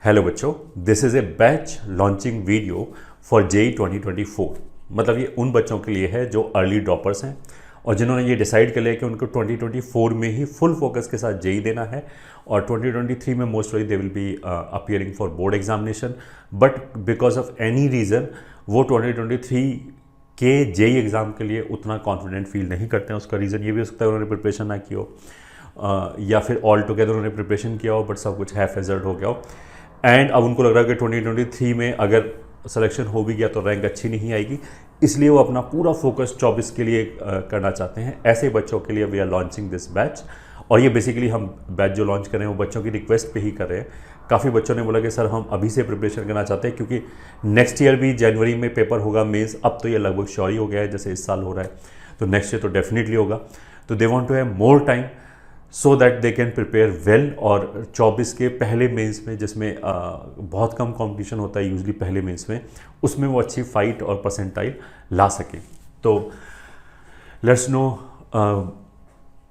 Hello बच्चों, this is a batch launching video for JEE 2024। मतलब ये उन बच्चों के लिए है जो अर्ली ड्रॉपर्स हैं और जिन्होंने ये डिसाइड कर लिया कि उनको 2024 में ही फुल फोकस के साथ जेई देना है और 2023 में मोस्ट वाली they will be appearing for board examination. But because of any reason वो 2023 के जेई एग्ज़ाम के लिए उतना कॉन्फिडेंट फील नहीं करते हैं। उसका रीज़न ये भी हो सकता है उन्होंने प्रिपरेशन ना की हो या फिर ऑल टुगेदर उन्होंने प्रिपरेशन किया हो बट सब कुछ हैफ एजर्ड हो गया हो। एंड अब उनको लग रहा है कि 2023 में अगर सिलेक्शन हो भी गया तो रैंक अच्छी नहीं आएगी, इसलिए वो अपना पूरा फोकस 24 के लिए करना चाहते हैं। ऐसे बच्चों के लिए we are launching this batch. और ये बेसिकली हम बैच जो लॉन्च कर रहे हैं वो बच्चों की रिक्वेस्ट पे ही कर रहे हैं। काफ़ी बच्चों ने बोला कि सर हम अभी से प्रिपरेशन करना चाहते हैं क्योंकि नेक्स्ट ईयर भी जनवरी में पेपर होगा मेंस। अब तो ये लगभग श्योर ही हो गया है, जैसे इस साल हो रहा है, तो नेक्स्ट ईयर तो डेफिनेटली होगा। तो they want to have more time so that they can prepare well. और 24 के पहले मेंस में, जिसमें बहुत कम कंपटीशन होता है यूजली पहले मेंस में, उसमें वो अच्छी फाइट और परसेंटाइल ला सके। तो let's no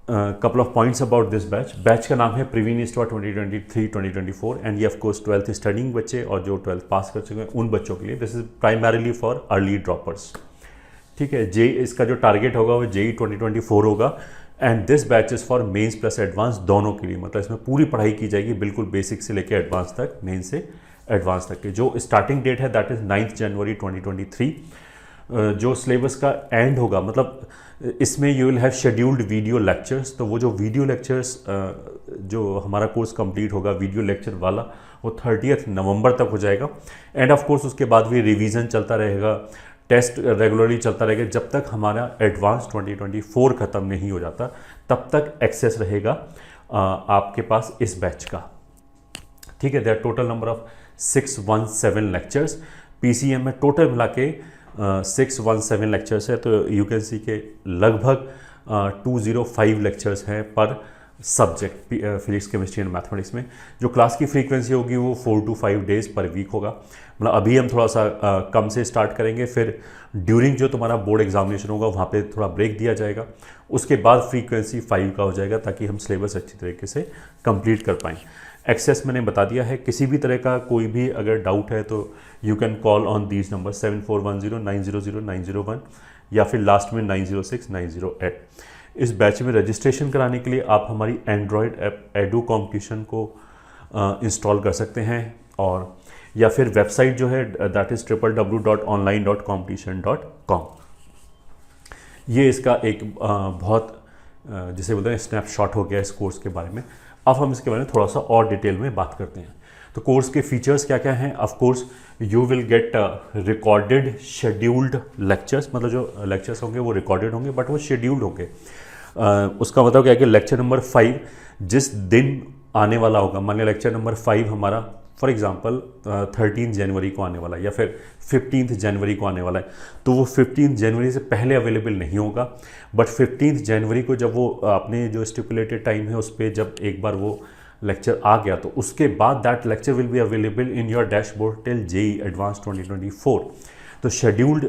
couple of points about this batch. Batch का नाम है प्रवीण ईस्टवा 2023-2024 एंड ये ऑफकोर्स 12th स्टडिंग बच्चे और जो 12th पास कर चुके हैं उन बच्चों के लिए। This is primarily for early droppers. ठीक है, जे इसका जो टारगेट होगा वो जेई 2024 होगा and this batch is for mains plus advance दोनों के लिए। मतलब इसमें पूरी पढ़ाई की जाएगी, बिल्कुल बेसिक से लेकर एडवांस तक, मेन से एडवांस तक के। जो स्टार्टिंग डेट है दैट इज़ 9 जनवरी 2023। जो सिलेबस का एंड होगा, मतलब इसमें you will have scheduled video lectures. तो वो जो वीडियो लेक्चर्स जो हमारा कोर्स कंप्लीट होगा वीडियो लेक्चर वाला, वो 30 नवंबर तक हो जाएगा। एंड ऑफ कोर्स उसके बाद भी रिवीजन चलता रहेगा, टेस्ट रेगुलरली चलता रहेगा जब तक हमारा एडवांस 2024 ख़त्म नहीं हो जाता, तब तक एक्सेस रहेगा आपके पास इस बैच का। ठीक है, there total number of 617 lectures. PCM में टोटल मिला के 617 लेक्चर्स है। तो यू कैन सी के लगभग 205 लेक्चर्स हैं पर subject physics chemistry and mathematics में। जो क्लास की फ्रीक्वेंसी होगी वो 4 to 5 डेज पर वीक होगा। मतलब अभी हम थोड़ा सा कम से स्टार्ट करेंगे, फिर ड्यूरिंग जो तुम्हारा बोर्ड एग्जामिनेशन होगा वहाँ पे थोड़ा ब्रेक दिया जाएगा, उसके बाद फ्रीक्वेंसी 5 का हो जाएगा ताकि हम सिलेबस अच्छी तरीके से कंप्लीट कर पाएँ। एक्सेस मैंने बता दिया है। किसी भी तरह का कोई भी अगर डाउट है तो you can call on these number 7410900901 या फिर लास्ट में 906908। इस बैच में रजिस्ट्रेशन कराने के लिए आप हमारी एंड्रॉयड ऐप एडू कॉम्पिटिशन को इंस्टॉल कर सकते हैं, और या फिर वेबसाइट जो है दैट इज़ www.online.competition.com। ये इसका एक बहुत जिसे बोलते हैं स्नैपशॉट हो गया इस कोर्स के बारे में। अब हम इसके बारे में थोड़ा सा और डिटेल में बात करते हैं। तो कोर्स के फीचर्स क्या क्या हैं। Of course you will get recorded scheduled lectures. मतलब जो लेक्चर्स होंगे वो रिकॉर्डेड होंगे बट वो शेड्यूल्ड होंगे। उसका मतलब क्या है कि लेक्चर नंबर 5 जिस दिन आने वाला होगा, मान लिया लेक्चर नंबर 5 हमारा फॉर एग्जांपल 13 जनवरी को आने वाला है या फिर 15 जनवरी को आने वाला है, तो वो 15 जनवरी से पहले अवेलेबल नहीं होगा। बट 15 जनवरी को जब वो अपने जो स्टिपुलेटेड टाइम है उस पर जब एक बार वो लेक्चर आ गया तो उसके बाद that lecture will be available in your dashboard till JEE advance 2024। तो शेड्यूल्ड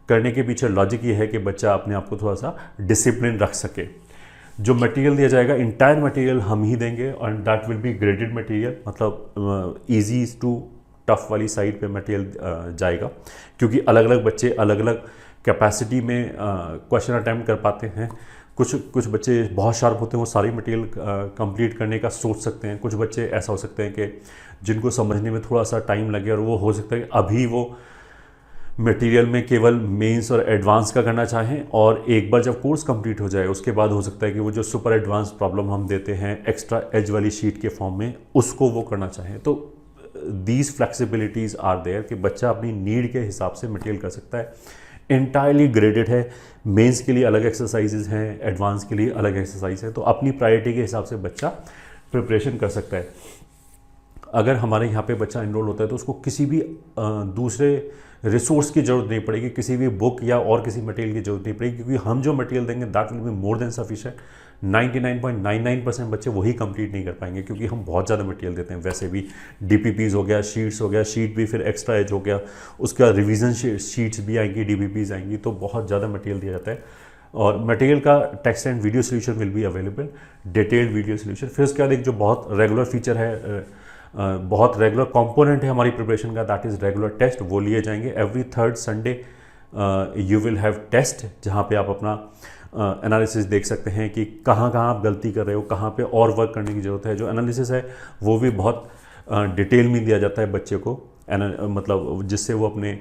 करने के पीछे लॉजिक ये है कि बच्चा अपने आप को थोड़ा सा डिसिप्लिन रख सके। जो मटेरियल दिया जाएगा इंटायर मटेरियल हम ही देंगे और that will B graded material. मतलब इजी टू टफ वाली साइड पे मटेरियल जाएगा, क्योंकि अलग अलग बच्चे अलग अलग कैपेसिटी में क्वेश्चन अटैम्प्ट कर पाते हैं। कुछ बच्चे बहुत शार्प होते हैं, वो सारी मटेरियल कंप्लीट करने का सोच सकते हैं। कुछ बच्चे ऐसा हो सकते हैं कि जिनको समझने में थोड़ा सा टाइम लगे और वो हो सकता है कि अभी वो मटेरियल में केवल मेंस और एडवांस का करना चाहें, और एक बार जब कोर्स कंप्लीट हो जाए उसके बाद हो सकता है कि वो जो सुपर एडवांस प्रॉब्लम हम देते हैं एक्स्ट्रा एज वाली शीट के फॉर्म में उसको वो करना चाहें। तो दीज फ्लेक्सिबिलिटीज़ आर देयर कि बच्चा अपनी नीड के हिसाब से मटेरियल कर सकता है। इंटायरली ग्रेडेड है। मेंस के लिए अलग एक्सरसाइजेज हैं, एडवांस के लिए अलग एक्सरसाइज है। तो अपनी प्रायोरिटी के हिसाब से बच्चा प्रिपरेशन कर सकता है। अगर हमारे यहाँ पे बच्चा इनरोल होता है तो उसको किसी भी दूसरे रिसोर्स की ज़रूरत नहीं पड़ेगी, किसी भी बुक या और किसी मटेरियल की ज़रूरत नहीं पड़ेगी, क्योंकि हम जो मटेरियल देंगे that will be more than sufficient. 99.99% बच्चे वही कंप्लीट नहीं कर पाएंगे क्योंकि हम बहुत ज़्यादा मटेरियल देते हैं। वैसे भी डीपीपीज़ हो गया, शीट्स हो गया, शीट भी फिर एक्स्ट्रा एज हो गया, उसका रिवीजन शीट्स भी आएंगी, डीपीपीज़ आएंगी, तो बहुत ज़्यादा मटेरियल दिया जाता है। और मटेरियल का text and video solution will be available, detailed video solution. फिर उसके बाद एक जो बहुत रेगुलर फीचर है बहुत रेगुलर कंपोनेंट है हमारी प्रिपरेशन का, दैट इज़ रेगुलर टेस्ट। वो लिए जाएंगे every third Sunday. You will have test जहाँ पे आप अपना एनालिसिस देख सकते हैं कि कहाँ कहाँ आप गलती कर रहे हो, कहाँ पे और वर्क करने की ज़रूरत है। जो एनालिसिस है वो भी बहुत डिटेल में दिया जाता है बच्चे को, मतलब जिससे वो अपने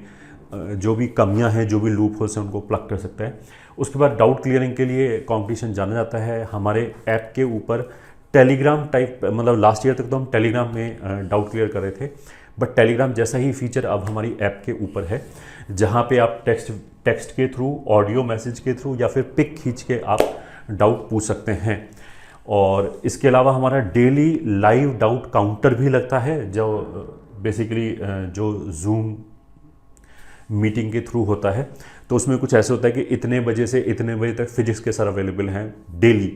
जो भी कमियां हैं, जो भी लूप होल्स हैं, उनको प्लग कर सकता है। उसके बाद डाउट क्लियरिंग के लिए कंपटीशन जाना जाता है। हमारे ऐप के ऊपर टेलीग्राम टाइप, मतलब लास्ट ईयर तक तो हम टेलीग्राम में डाउट क्लियर कर रहे थे, बट टेलीग्राम जैसा ही फीचर अब हमारी ऐप के ऊपर है, जहाँ पे आप टेक्स्ट के थ्रू, ऑडियो मैसेज के थ्रू या फिर पिक खींच के आप डाउट पूछ सकते हैं। और इसके अलावा हमारा डेली लाइव डाउट काउंटर भी लगता है, जो बेसिकली जो जूम मीटिंग के थ्रू होता है। तो उसमें कुछ ऐसे होता है कि इतने बजे से इतने बजे तक फिजिक्स के सर अवेलेबल हैं डेली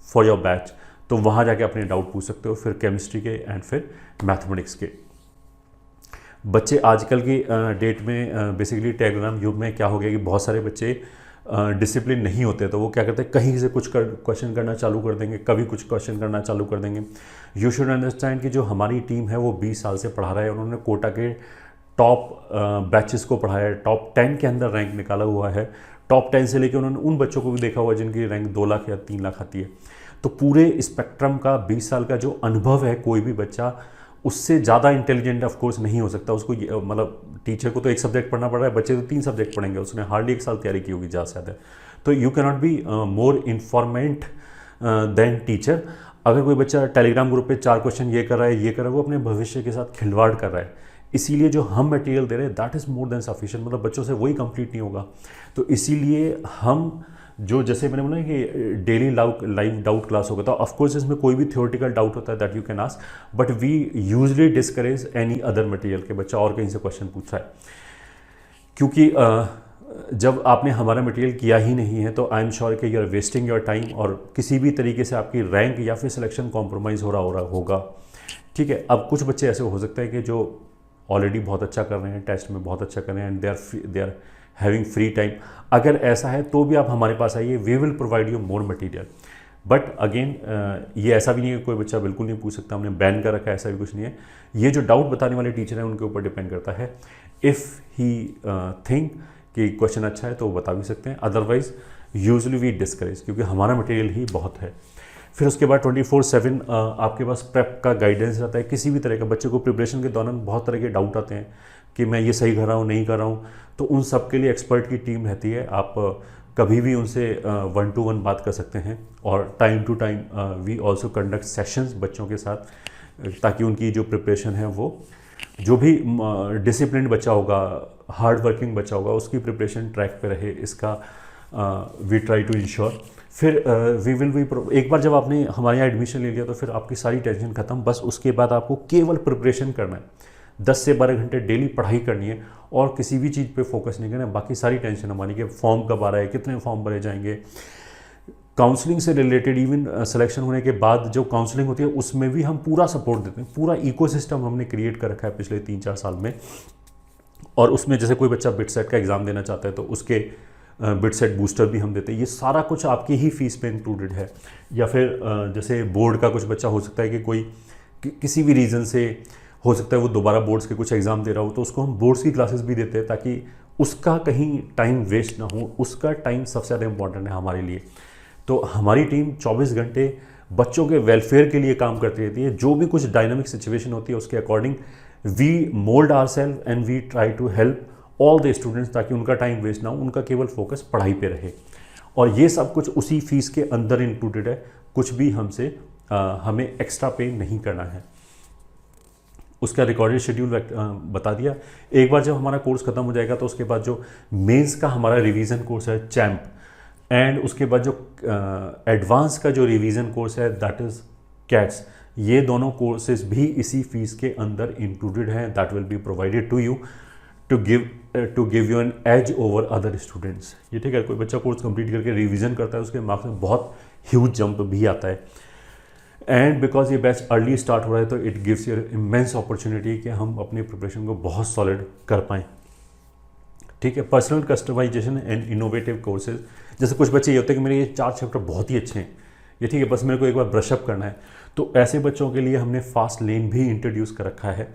फॉर योर बैच, तो वहाँ जाके अपने डाउट पूछ सकते हो। फिर केमिस्ट्री के एंड फिर मैथमेटिक्स के। बच्चे आजकल की डेट में बेसिकली टेलीग्राम युग में क्या हो गया कि बहुत सारे बच्चे डिसिप्लिन नहीं होते, तो वो क्या करते हैं, कहीं से कुछ क्वेश्चन करना चालू कर देंगे, कभी कुछ क्वेश्चन करना चालू कर देंगे। यू शुड अंडरस्टैंड कि जो हमारी टीम है वो 20 साल से पढ़ा रहा है। उन्होंने कोटा के टॉप बैचेस को पढ़ाया है, टॉप 10 के अंदर रैंक निकाला हुआ है। टॉप 10 से लेकर उन्होंने उन बच्चों को भी देखा हुआ जिनकी रैंक 2 लाख या 3 लाख आती है। तो पूरे स्पेक्ट्रम का 20 साल का जो अनुभव है, कोई भी बच्चा उससे ज़्यादा इंटेलिजेंट ऑफ कोर्स नहीं हो सकता। उसको मतलब टीचर को तो एक सब्जेक्ट पढ़ना पड़ रहा है, बच्चे तो 3 सब्जेक्ट पढ़ेंगे, उसने हार्डली 1 साल तैयारी की होगी ज़्यादा से ज़्यादा। तो you can not be more informant than teacher. अगर कोई बच्चा टेलीग्राम ग्रुप पे 4 क्वेश्चन ये कर रहा है, ये कर रहा है, वो अपने भविष्य के साथ खिलवाड़ कर रहा है। इसीलिए जो हम मटेरियल दे रहे हैं that is more than sufficient, मतलब बच्चों से वही कंप्लीट नहीं होगा। तो इसीलिए हम जो, जैसे मैंने बोला कि डेली लाइव डाउट क्लास होगा, तो ऑफकोर्स इसमें कोई भी थ्योरेटिकल डाउट होता है that you can ask, but we usually discourage any other material के बच्चा और कहीं से क्वेश्चन पूछ रहा है। क्योंकि जब आपने हमारा मटेरियल किया ही नहीं है तो आई एम श्योर कि you are wasting your time, और किसी भी तरीके से आपकी रैंक या फिर सिलेक्शन कॉम्प्रोमाइज़ हो रहा होगा। ठीक है, अब कुछ बच्चे ऐसे हो सकते हैं कि जो ऑलरेडी बहुत अच्छा कर रहे हैं, टेस्ट में बहुत अच्छा कर रहे हैं, and they are having free time. अगर ऐसा है तो भी आप हमारे पास आइए, we will provide you more material. But again ये ऐसा भी नहीं है कि कोई बच्चा बिल्कुल नहीं पूछ सकता, हमने बैन कर रखा है, ऐसा भी कुछ नहीं है। ये जो डाउट बताने वाले टीचर हैं उनके ऊपर डिपेंड करता है। इफ़ ही थिंक कि क्वेश्चन अच्छा है तो वो बता भी सकते हैं, अदरवाइज यूजली वी डिस्करेज, क्योंकि हमारा मटेरियल ही बहुत है। फिर उसके बाद 24/7 आपके पास प्रेप का गाइडेंस रहता है। किसी भी तरह का बच्चे को प्रिपरेशन के दौरान बहुत तरह के डाउट आते हैं कि मैं ये सही कर रहा हूँ, नहीं कर रहा हूँ, तो उन सब के लिए एक्सपर्ट की टीम रहती है। आप कभी भी उनसे 1-to-1 बात कर सकते हैं, और time to time we also conduct sessions बच्चों के साथ, ताकि उनकी जो प्रिपरेशन है वो, जो भी डिसिप्लिन बच्चा होगा, हार्ड वर्किंग बच्चा होगा, उसकी प्रिपरेशन ट्रैक पे रहे, इसका वी ट्राई टू इंश्योर। फिर वी विल बी, एक बार जब आपने हमारे यहाँ एडमिशन ले लिया तो फिर आपकी सारी टेंशन खत्म। बस उसके बाद आपको केवल प्रिपरेशन करना है, 10 से 12 घंटे डेली पढ़ाई करनी है, और किसी भी चीज़ पे फोकस नहीं करना है। बाकी सारी टेंशन हमारी कि फॉर्म कब आ रहा है, कितने फॉर्म भरे जाएंगे। काउंसलिंग से रिलेटेड, इवन सिलेक्शन होने के बाद जो काउंसलिंग होती है उसमें भी हम पूरा सपोर्ट देते हैं। पूरा इकोसिस्टम हमने क्रिएट कर रखा है पिछले 3-4 साल में। और उसमें जैसे कोई बच्चा बिटसेट का एग्ज़ाम देना चाहता है तो उसके बिटसेट बूस्टर भी हम देते हैं। ये सारा कुछ आपकी ही फीस पे इंक्लूडेड है। या फिर जैसे बोर्ड का कुछ बच्चा हो सकता है कि कोई किसी भी रीज़न से हो सकता है वो दोबारा बोर्ड्स के कुछ एग्ज़ाम दे रहा हो, तो उसको हम बोर्ड्स की क्लासेस भी देते हैं, ताकि उसका कहीं टाइम वेस्ट ना हो। उसका टाइम सबसे ज़्यादा इंपॉर्टेंट है हमारे लिए। तो हमारी टीम 24 घंटे बच्चों के वेलफेयर के लिए काम करती रहती है। जो भी कुछ डायनामिक सिचुएशन होती है उसके according we mould ourselves and we try to help all the students, ताकि उनका टाइम वेस्ट ना हो, उनका केवल फोकस पढ़ाई पे रहे। और ये सब कुछ उसी फीस के अंदर इंक्लूडेड है, कुछ भी हमसे हमें एक्स्ट्रा पे नहीं करना है। उसका रिकॉर्डेड शेड्यूल बता दिया। एक बार जब हमारा कोर्स खत्म हो जाएगा तो उसके बाद जो मेंस का हमारा रिवीजन कोर्स है चैम्प, एंड उसके बाद जो एडवांस का जो रिवीजन कोर्स है दैट इज़ कैट्स, ये दोनों कोर्सेज भी इसी फीस के अंदर इंक्लूडेड हैं। That will be provided to you to give you an edge over other students. ये ठीक है, कोई बच्चा कोर्स कंप्लीट करके रिवीजन करता है उसके मार्क्स में बहुत ह्यूज जंप भी आता है। एंड बिकॉज ये बैच अर्ली स्टार्ट हो रहा है तो it gives you immense opportunity कि हम अपनी प्रिपरेशन को बहुत सॉलिड कर पाएँ। ठीक है, personal customization and innovative courses, जैसे कुछ बच्चे ये होते हैं कि मेरे ये 4 चैप्टर बहुत ही अच्छे हैं, ये ठीक है, बस मेरे को एक बार ब्रशअप करना है। तो ऐसे बच्चों के लिए हमने फास्ट लेन भी इंट्रोड्यूस कर रखा है,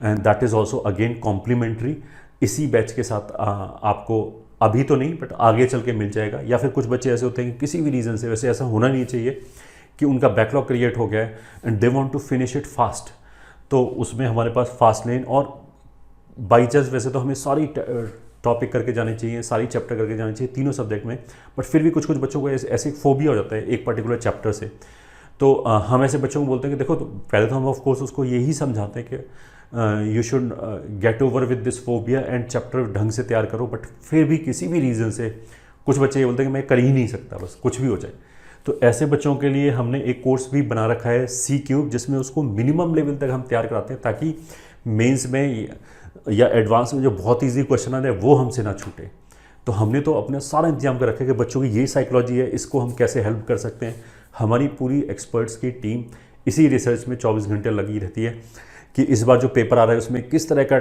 and that is also again complimentary. इसी बैच के साथ आपको अभी तो नहीं बट आगे चल के मिल जाएगा। या फिर कुछ बच्चे ऐसे होते हैं कि किसी भी रीज़न से, वैसे ऐसा होना नहीं चाहिए कि उनका बैकलॉग क्रिएट हो गया है and they want to finish it fast, तो उसमें हमारे पास फास्ट लेन और बाई चांस वैसे तो हमें सारी टॉपिक करके जाने चाहिए, सारी चैप्टर करके जाने चाहिए तीनों सब्जेक्ट में, बट फिर भी कुछ कुछ बच्चों को ऐसे फोबिया हो जाता है एक पर्टिकुलर चैप्टर से। तो हम ऐसे बच्चों को बोलते हैं कि देखो, तो पहले तो हम ऑफ कोर्स उसको यही समझाते हैं कि you should get over with this phobia and chapter ढंग से तैयार करो, बट फिर भी किसी भी रीज़न से कुछ बच्चे ये बोलते हैं कि मैं कर ही नहीं सकता, बस कुछ भी हो जाए। तो ऐसे बच्चों के लिए हमने एक कोर्स भी बना रखा है C-Cube, जिसमें उसको मिनिमम लेवल तक हम तैयार कराते हैं ताकि मेंस में या एडवांस में जो बहुत ईजी क्वेश्चन है वो हमसे ना छूटे। तो हमने तो अपना सारा इंतजाम कर रखा है कि बच्चों की ये साइकोलॉजी है, इसको हम कैसे हेल्प कर सकते हैं। हमारी पूरी एक्सपर्ट्स की टीम इसी रिसर्च में 24 घंटे लगी रहती है कि इस बार जो पेपर आ रहा है उसमें किस तरह का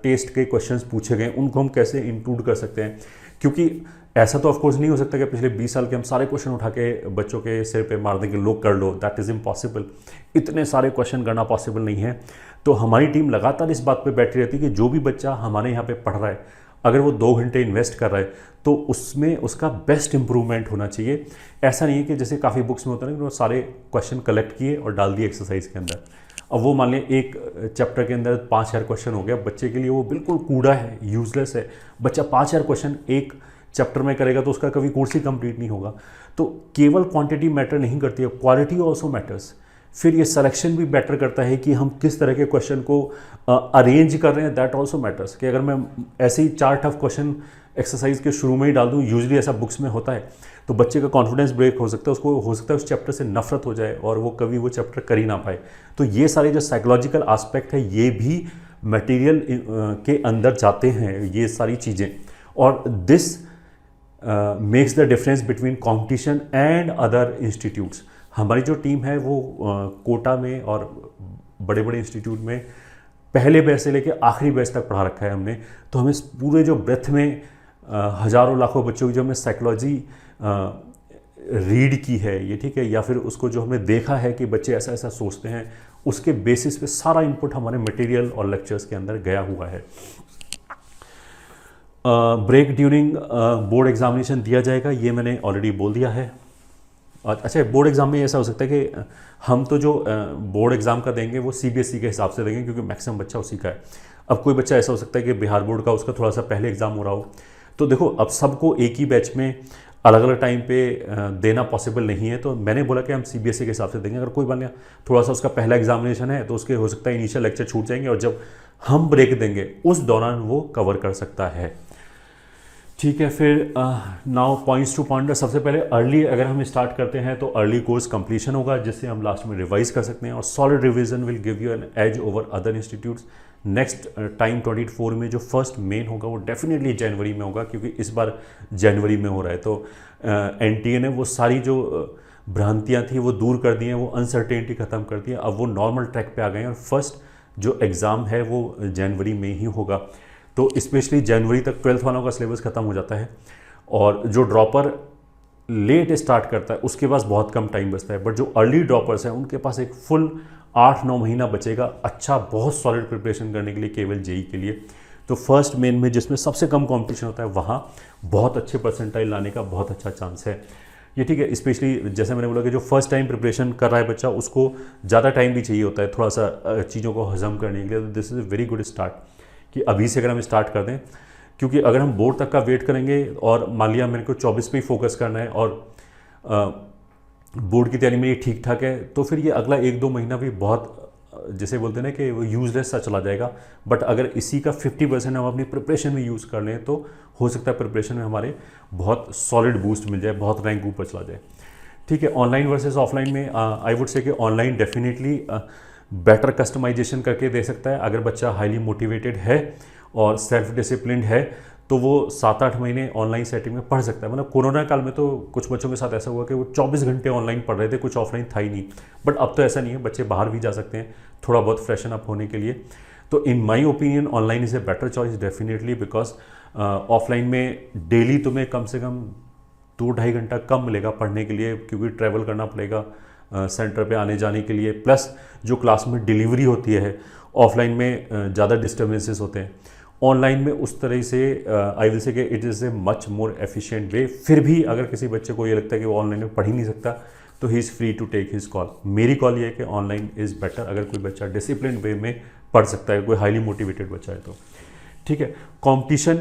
टेस्ट के क्वेश्चंस पूछे गए, उनको हम कैसे इंक्लूड कर सकते हैं। क्योंकि ऐसा तो ऑफकोर्स नहीं हो सकता कि पिछले 20 साल के हम सारे क्वेश्चन उठा के बच्चों के सिर पे मार दें कि लो कर लो, दैट इज़ इम्पॉसिबल। इतने सारे क्वेश्चन करना पॉसिबल नहीं है। तो हमारी टीम लगातार इस बात पे बैठी रहती है कि जो भी बच्चा हमारे यहाँ पे पढ़ रहा है, अगर वो 2 घंटे इन्वेस्ट कर रहा है तो उसमें उसका बेस्ट इंप्रूवमेंट होना चाहिए। ऐसा नहीं है कि जैसे काफ़ी बुक्स में होता है ना कि वो सारे क्वेश्चन कलेक्ट किए और डाल दिए एक्सरसाइज के अंदर। अब वो मान लें एक चैप्टर के अंदर 5000 क्वेश्चन हो गया, बच्चे के लिए वो बिल्कुल कूड़ा है, यूजलेस है। बच्चा 5000 क्वेश्चन एक चैप्टर में करेगा तो उसका कभी कोर्स ही कंप्लीट नहीं होगा। तो केवल क्वांटिटी मैटर नहीं करती है, क्वालिटी ऑल्सो मैटर्स। फिर ये सिलेक्शन भी बेटर करता है कि हम किस तरह के क्वेश्चन को अरेंज कर रहे हैं, दैट ऑल्सो मैटर्स। कि अगर मैं ऐसे ही 4 टफ क्वेश्चन एक्सरसाइज के शुरू में ही डाल दूँ, यूजली ऐसा बुक्स में होता है, तो बच्चे का कॉन्फिडेंस ब्रेक हो सकता है, उसको हो सकता है उस चैप्टर से नफरत हो जाए और वो कभी वो चैप्टर कर ही ना पाए। तो ये सारे जो साइकोलॉजिकल आस्पेक्ट है ये भी मटेरियल के अंदर जाते हैं, ये सारी चीज़ें। और this makes the difference between competition and other institutes. हमारी जो टीम है वो कोटा में और बड़े बड़े इंस्टीट्यूट में पहले बैच से लेकर आखिरी बैच तक पढ़ा रखा है हमने। तो हमें पूरे जो ब्रेथ में हज़ारों लाखों बच्चों की जो हमने साइकोलॉजी रीड की है ये, ठीक है, या फिर उसको जो हमने देखा है कि बच्चे ऐसा ऐसा सोचते हैं, उसके बेसिस पे सारा इनपुट हमारे मटेरियल और लेक्चर्स के अंदर गया हुआ है। ब्रेक ड्यूरिंग बोर्ड एग्जामिनेशन दिया जाएगा, ये मैंने ऑलरेडी बोल दिया है। अच्छा, बोर्ड एग्ज़ाम में ऐसा हो सकता है कि हम तो जो बोर्ड एग्ज़ाम का देंगे वो CBSE के हिसाब से देंगे, क्योंकि मैक्सिमम बच्चा उसी का है। अब कोई बच्चा ऐसा हो सकता है कि बिहार बोर्ड का उसका थोड़ा सा पहले एग्ज़ाम हो रहा हो, तो देखो अब सबको एक ही बैच में अलग अलग टाइम पे देना पॉसिबल नहीं है। तो मैंने बोला कि हम CBSE के हिसाब से देंगे। अगर कोई मान थोड़ा सा उसका पहला एग्जामिनेशन है तो उसके हो सकता है इनिशियल लेक्चर छूट जाएंगे, और जब हम ब्रेक देंगे उस दौरान वो कवर कर सकता है, ठीक है। फिर नाउ पॉइंट्स टू पॉइंटर। सबसे पहले अर्ली अगर हम स्टार्ट करते हैं तो अर्ली कोर्स कंप्लीशन होगा, जिससे हम लास्ट में रिवाइज कर सकते हैं, और solid revision will give you an edge over other institutes. Next time 24 में जो फर्स्ट मेन होगा वो डेफिनेटली जनवरी में होगा, क्योंकि इस बार जनवरी में हो रहा है। तो NTA ने वो सारी जो भ्रांतियाँ थी वो दूर कर दी हैं, वो अनसर्टेनिटी ख़त्म कर दी है। अब वो नॉर्मल ट्रैक पे आ गए हैं और फर्स्ट जो एग्ज़ाम है वो जनवरी में ही होगा। तो स्पेशली जनवरी तक 12th वालों का सिलेबस ख़त्म हो जाता है, और जो ड्रॉपर लेट स्टार्ट करता है उसके पास बहुत कम टाइम बचता है। बट जो अर्ली ड्रॉपर्स हैं उनके पास एक फुल 8-9 महीना बचेगा अच्छा बहुत सॉलिड प्रिपरेशन करने के लिए, केवल जेई के लिए। तो फर्स्ट मेन में जिसमें सबसे कम कंपटीशन होता है वहाँ बहुत अच्छे परसेंटाइल लाने का बहुत अच्छा चांस है, ये ठीक है। स्पेशली जैसे मैंने बोला कि जो फर्स्ट टाइम प्रिपरेशन कर रहा है बच्चा, उसको ज़्यादा टाइम भी चाहिए होता है थोड़ा सा चीज़ों को हजम करने के लिए। तो this is a very good start कि अभी से अगर हम स्टार्ट कर दें, क्योंकि अगर हम बोर्ड तक का वेट करेंगे और मान लिया मेरे को 24 पे ही फोकस करना है और बोर्ड की तैयारी मेरी ठीक ठाक है, तो फिर ये अगला 1-2 महीना भी बहुत जैसे बोलते हैं ना कि वो यूजलेस सा चला जाएगा। बट अगर इसी का 50% हम अपनी प्रिपरेशन में यूज़ कर लें तो हो सकता है प्रिपरेशन में हमारे बहुत सॉलिड बूस्ट मिल जाए, बहुत रैंक ऊपर चला जाए, ठीक है। ऑनलाइन वर्सेस ऑफलाइन में आई वुड से कि ऑनलाइन डेफिनेटली बेटर कस्टमाइजेशन करके दे सकता है। अगर बच्चा हाईली मोटिवेटेड है और सेल्फ डिसिप्लिन है तो वो 7-8 महीने ऑनलाइन सेटिंग में पढ़ सकता है। मतलब कोरोना काल में तो कुछ बच्चों के साथ ऐसा हुआ कि वो 24 घंटे ऑनलाइन पढ़ रहे थे, कुछ ऑफलाइन था ही नहीं। बट अब तो ऐसा नहीं है, बच्चे बाहर भी जा सकते हैं थोड़ा बहुत फ्रेशन अप होने के लिए। तो in my opinion online is a better choice definitely, because offline में डेली तुम्हें कम से कम 2-2.5 घंटा कम मिलेगा पढ़ने के लिए, क्योंकि ट्रैवल करना पड़ेगा सेंटर पे आने जाने के लिए, प्लस जो क्लास में डिलीवरी होती है ऑफलाइन में ज़्यादा डिस्टर्बेंसेस होते हैं। ऑनलाइन में उस तरह से आई विल से कि it is a much more efficient way. फिर भी अगर किसी बच्चे को ये लगता है कि वो ऑनलाइन में पढ़ ही नहीं सकता, तो he is free to take his call. मेरी कॉल ये है कि ऑनलाइन इज़ बेटर अगर कोई बच्चा डिसिप्लिन वे में पढ़ सकता है, कोई हाईली मोटिवेटेड बच्चा है तो ठीक है। कंपटीशन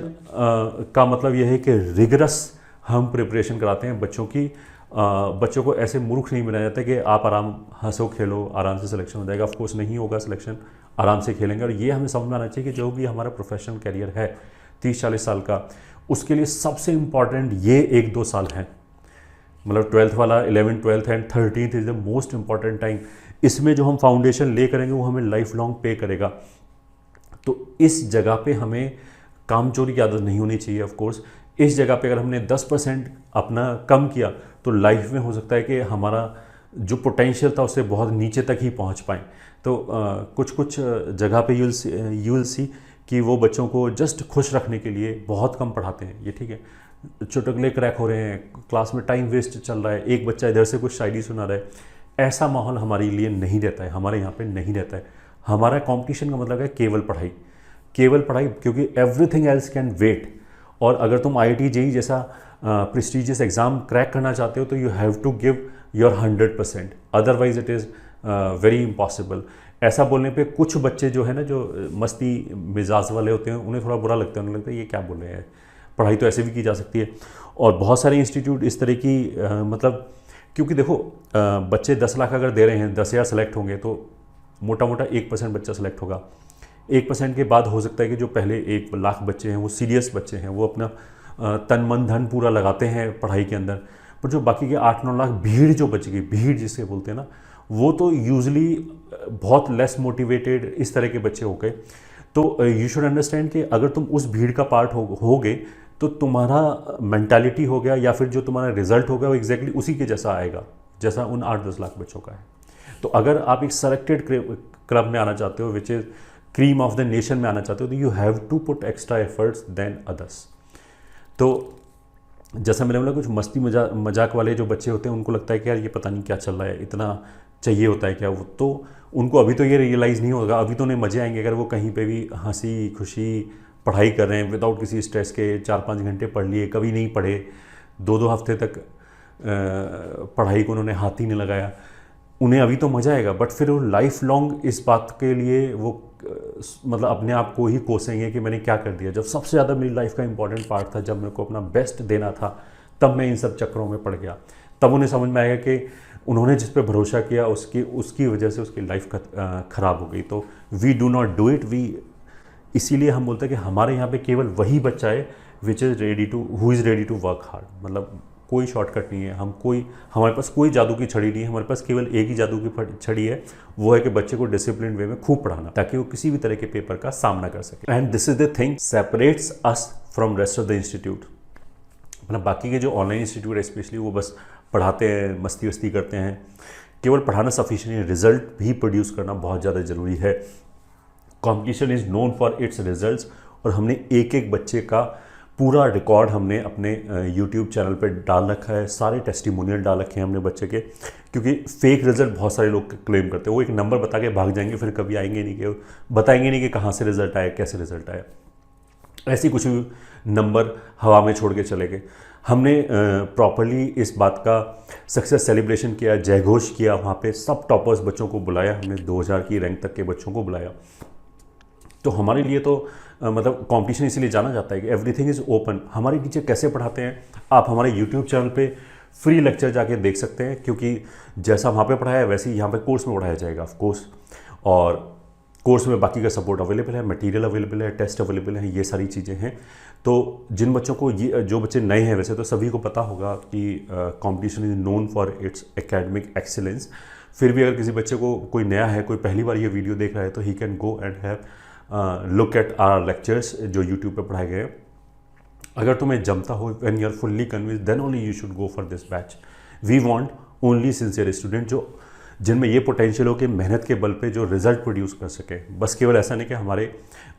का मतलब यह है कि रिगरस हम प्रिपरेशन कराते हैं बच्चों की। बच्चों को ऐसे मूर्ख नहीं बनाया जाता कि आप आराम हंसो खेलो आराम से सिलेक्शन हो जाएगा। ऑफकोर्स नहीं होगा सिलेक्शन, आराम से खेलेंगे। और ये हमें समझ में आना चाहिए कि जो भी हमारा प्रोफेशनल करियर है 30-40 साल का, उसके लिए सबसे इम्पॉर्टेंट ये 1-2 साल हैं। मतलब 12th वाला 11th 12th and 13th is the most important time. इसमें जो हम फाउंडेशन ले करेंगे वो हमें लाइफ लॉन्ग पे करेगा। तो इस जगह पे हमें कामचोरी की आदत नहीं होनी चाहिए। ऑफ कोर्स इस जगह पे अगर हमने 10% अपना कम किया तो लाइफ में हो सकता है कि हमारा जो पोटेंशियल था उससे बहुत नीचे तक ही पहुंच पाएँ। तो कुछ कुछ जगह पे यू विल सी कि वो बच्चों को जस्ट खुश रखने के लिए बहुत कम पढ़ाते हैं। ये ठीक है, चुटकुले क्रैक हो रहे हैं, क्लास में टाइम वेस्ट चल रहा है, एक बच्चा इधर से कुछ शायरी सुना रहा है। ऐसा माहौल हमारे लिए नहीं रहता है, हमारे यहाँ पे नहीं रहता है। हमारा कंपटीशन का मतलब है केवल पढ़ाई, केवल पढ़ाई, क्योंकि एवरीथिंग एल्स कैन वेट। और अगर तुम IIT JEE जैसा प्रेस्टिजियस एग्ज़ाम क्रैक करना चाहते हो तो you have to give your 100%, otherwise it is very impossible. ऐसा बोलने पे कुछ बच्चे जो है ना, जो मस्ती मिजाज वाले होते हैं, उन्हें थोड़ा बुरा लगता है, उन्हें लगता है ये क्या बोल रहे हैं, पढ़ाई तो ऐसे भी की जा सकती है। और बहुत सारे इंस्टीट्यूट इस तरह की मतलब, क्योंकि देखो बच्चे 10 लाख अगर दे रहे हैं, 10,000 सेलेक्ट होंगे तो मोटा मोटा 1% बच्चा सेलेक्ट होगा। 1% के बाद हो सकता है कि जो पहले 1 लाख बच्चे हैं वो सीरियस बच्चे हैं, वो अपना तन मन धन पूरा लगाते हैं पढ़ाई के अंदर। पर जो बाकी के 8-9 लाख भीड़ जो बच गई, भीड़ जिसे बोलते हैं ना, वो तो यूजली बहुत लेस मोटिवेटेड इस तरह के बच्चे हो गए। तो यू शुड अंडरस्टैंड कि अगर तुम उस भीड़ का पार्ट होगे तो तुम्हारा मेंटालिटी हो गया या फिर जो तुम्हारा रिजल्ट होगा वो एग्जैक्टली उसी के जैसा आएगा जैसा उन 8-10 लाख बच्चों का है। तो अगर आप एक सेलेक्टेड क्लब में आना चाहते हो, which is cream of the nation में आना चाहते हो, तो you have to put extra efforts than others. तो जैसा मैंने बोला, कुछ मस्ती मजाक वाले जो बच्चे होते हैं उनको लगता है कि यार ये पता नहीं क्या चल रहा है, इतना चाहिए होता है क्या वो, तो उनको अभी तो ये रियलाइज़ नहीं होगा, अभी तो उन्हें मज़े आएंगे अगर वो कहीं पे भी हंसी खुशी पढ़ाई कर रहे हैं विदाउट किसी स्ट्रेस के। 4-5 घंटे पढ़ लिए, कभी नहीं पढ़े, 2-2 हफ्ते तक पढ़ाई को उन्होंने हाथ ही नहीं लगाया, उन्हें अभी तो मज़ा आएगा। बट फिर वो लाइफ लॉन्ग इस बात के लिए वो मतलब अपने आप को ही कोसेंगे कि मैंने क्या कर दिया। जब सबसे ज़्यादा मेरी लाइफ का इंपॉर्टेंट पार्ट था, जब मेरे को अपना बेस्ट देना था, तब मैं इन सब चक्करों में पड़ गया। तब उन्हें समझ में आएगा कि उन्होंने जिस पे भरोसा किया उसकी वजह से उसकी लाइफ ख़राब हो गई। तो we do not do it. इसीलिए हम बोलते हैं कि हमारे यहाँ पे केवल वही बच्चा है who is ready to work hard. मतलब कोई शॉर्टकट नहीं है, हमारे पास कोई जादू की छड़ी नहीं है, हमारे पास केवल एक ही जादू की छड़ी है, वो है कि बच्चे को डिसिप्लिन वे में खूब पढ़ाना ताकि वो किसी भी तरह के पेपर का सामना कर सके। And this is the thing separates us from rest of the institute. मतलब बाकी के जो ऑनलाइन इंस्टीट्यूट है स्पेशली, वो बस पढ़ाते हैं, मस्ती वस्ती करते हैं। केवल पढ़ाना सफिशिएंट है, रिजल्ट भी प्रोड्यूस करना बहुत ज़्यादा ज़रूरी है। Competition is known for its results. और हमने एक एक बच्चे का पूरा रिकॉर्ड हमने अपने यूट्यूब चैनल पे डाल रखा है, सारे टेस्टिमोनियल डाल रखे हैं हमने बच्चे के, क्योंकि फेक रिजल्ट बहुत सारे लोग क्लेम करते हैं। वो एक नंबर बता के भाग जाएंगे, फिर कभी आएंगे नहीं कि बताएंगे नहीं कि कहाँ से रिजल्ट आया, कैसे रिजल्ट आया। ऐसी कुछ नंबर हवा में छोड़ के चले गए। हमने प्रॉपरली इस बात का सक्सेस सेलिब्रेशन किया, जयघोष किया, वहाँ पे सब टॉपर्स बच्चों को बुलाया, हमने 2000 की रैंक तक के बच्चों को बुलाया। तो हमारे लिए तो मतलब कंपटीशन इसीलिए जाना जाता है कि एवरीथिंग इज़ ओपन। हमारे टीचर कैसे पढ़ाते हैं आप हमारे यूट्यूब चैनल पे फ्री लेक्चर जाके देख सकते हैं, क्योंकि जैसा वहाँ पे पढ़ाया है वैसे ही यहाँ पे कोर्स में पढ़ाया जाएगा ऑफ कोर्स। और कोर्स में बाकी का सपोर्ट अवेलेबल है, मटेरियल अवेलेबल है, टेस्ट अवेलेबल है, ये सारी चीज़ें हैं। तो जिन बच्चों को ये, जो बच्चे नए हैं, वैसे तो सभी को पता होगा कि competition is known for its academic excellence. फिर भी अगर किसी बच्चे को कोई नया है, कोई पहली बार ये वीडियो देख रहा है, तो he can go and have look at our lectures जो यूट्यूब पे पढ़ाए गए हैं। अगर तुम्हें जमता हो, when you are fully convinced, then only you should go for this batch. We want only sincere student जो जिनमें ये पोटेंशियल हो कि मेहनत के बल पे जो रिजल्ट प्रोड्यूस कर सके। बस केवल ऐसा नहीं कि हमारे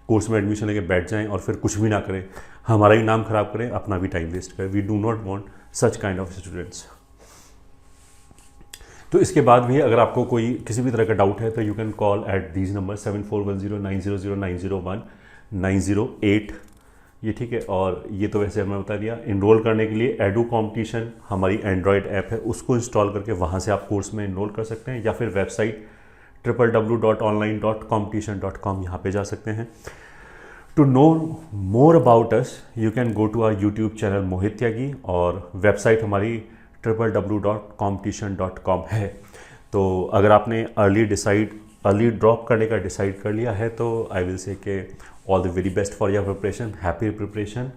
कोर्स में एडमिशन लेके बैठ जाएं और फिर कुछ भी ना करें, हमारा ही नाम खराब करें, अपना भी टाइम वेस्ट करें। We do not want such kind of students. तो इसके बाद भी अगर आपको कोई किसी भी तरह का डाउट है तो you can call at these number 7410900908 ये ठीक है। और ये तो वैसे हमने बता दिया। इनरोल करने के लिए एडू कॉम्पिटिशन हमारी एंड्रॉयड ऐप है, उसको इंस्टॉल करके वहाँ से आप कोर्स में इनरोल कर सकते हैं, या फिर वेबसाइट www.online.competition.com यहाँ पे जा सकते हैं। To know more about us you can go to our YouTube channel Mohit Tyagi, और वेबसाइट हमारी www.competition.com है। तो अगर आपने अर्ली ड्रॉप करने का डिसाइड कर लिया है तो आई विल से के all the very best for your preparation, happy preparation.